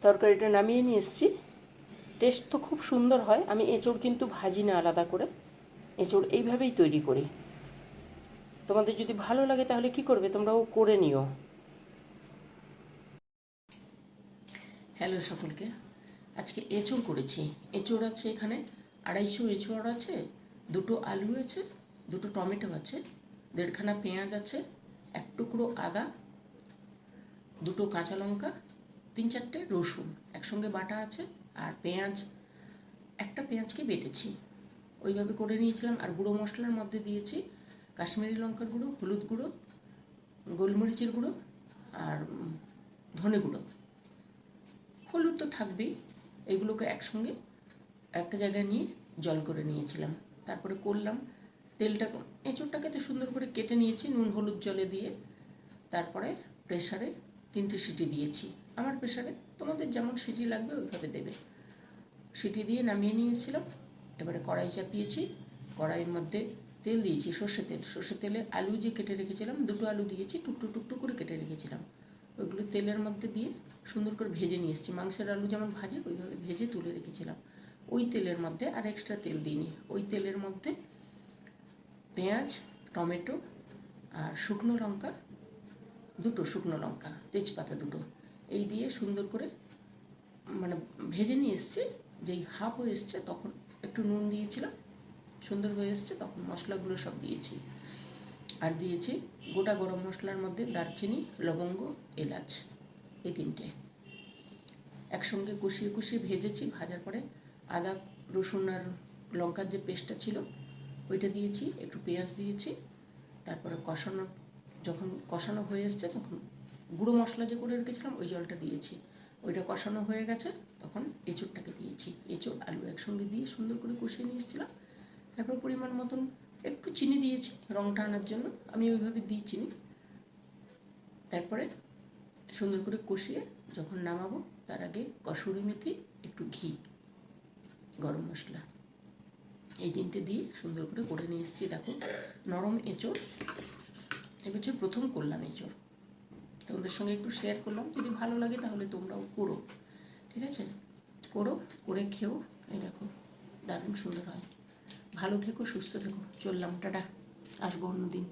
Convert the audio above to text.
তরকারিটা নামিয়ে নিয়ে এসেছি। টেস্ট তো খুব সুন্দর হয়। আমি এঁচোড় কিন্তু ভাজি না আলাদা করে, এঁচোড় এইভাবেই তৈরি করি। তোমাদের যদি ভালো লাগে তাহলে কি করবে, তোমরাও করে নিও। হ্যালো সকলকে, আজকে এঁচোড় করেছি। এঁচোড় আছে এখানে 250 এঁচোড় আছে, 2টো আলু আছে, 2টো টমেটো আছে, 1.5খানা পেঁয়াজ আছে, 1 টুকরো আদা, 2টো কাঁচা লঙ্কা, 3-4টে রসুন একসঙ্গে বাটা আছে, আর পেঁয়াজ, একটা পেঁয়াজকে বেটেছি, ওইভাবে করে নিয়েছিলাম। আর গুঁড়ো মশলার মধ্যে দিয়েছি কাশ্মীরি লঙ্কার গুঁড়ো, হলুদ গুঁড়ো, গোলমরিচের গুঁড়ো, আর ধনে গুঁড়ো। হলুদ তো থাকবেই। এগুলোকে একসঙ্গে একটা জায়গায় নিয়ে জল করে নিয়েছিলাম। তারপরে করলাম তেলটা, এঁচোড়টাকে তো সুন্দর করে কেটে নিয়েছি নুন হলুদ জলে দিয়ে। তারপরে প্রেসারে 3টে সিটি দিয়েছি। আমার প্রেসারে তোমাদের যেমন সিটি লাগবে ওইভাবে দেবে। সিটি দিয়ে নামিয়ে নিয়েছিলাম। এবারে কড়াই চাপিয়েছি, কড়াইয়ের মধ্যে তেল দিয়েছি, সর্ষে তেল। সর্ষে তেলে আলু যে কেটে রেখেছিলাম, 2টো আলু দিয়েছি, টুকটু টুকটু করে কেটে রেখেছিলাম, ওইগুলো তেলের মধ্যে দিয়ে সুন্দর করে ভেজে নিয়ে এসেছি। মাংসের আলু যেমন ভাজে ওইভাবে ভেজে তুলে রেখেছিলাম। ওই তেলের মধ্যে, আর এক্সট্রা তেল দিইনি, ওই তেলের মধ্যে পেঁয়াজ, টমেটো আর শুকনো লঙ্কা, 2টো শুকনো লঙ্কা, তেজপাতা 2টো, এই দিয়ে সুন্দর করে মানে ভেজে নিয়ে এসছে। যেই হাফ হয়ে এসছে তখন একটু নুন দিয়েছিলাম, সুন্দর হয়ে এসছে তখন মশলাগুলো সব দিয়েছি। আর দিয়েছি গোটা গরম মশলার মধ্যে দারচিনি, লবঙ্গ, এলাচ, এই 3টে একসঙ্গে কষিয়ে কষিয়ে ভেজেছি। ভাজার পরে আদা রসুন আর লঙ্কার যে পেস্টটা ছিল ওইটা দিয়েছি, একটু পেঁয়াজ দিয়েছি। তারপরে যখন কষানো হয়ে এসছে তখন গুঁড়ো মশলা যে করে রেখেছিলাম ওই জলটা দিয়েছি। ওইটা কষানো হয়ে গেছে তখন এঁচোড়টাকে দিয়েছি। এঁচোড় আলু একসঙ্গে দিয়ে সুন্দর করে কষিয়ে নিয়ে এসেছিলাম। তারপর পরিমাণ মতন একটু চিনি দিয়েছি রঙটা আনার জন্য, আমি ওইভাবে দিই চিনি। তারপরে সুন্দর করে কষিয়ে যখন নামাবো তার আগে কসুরি মেথি, একটু ঘি, গরম মশলা, এই 3টে দিয়ে সুন্দর করে নিয়ে এসেছি। দেখো নরম এঁচোড়, এবছর প্রথম করলাম এঁচোড়, তোমাদের সঙ্গে একটু শেয়ার করলাম। যদি ভালো লাগে তাহলে তোমরাও করো, ঠিক আছে? করে খেও। এই দেখো দারুণ সুন্দর হয়। ভালো থেকো, সুস্থ থেকো, চললাম, টাটা, আসবো অন্যদিন।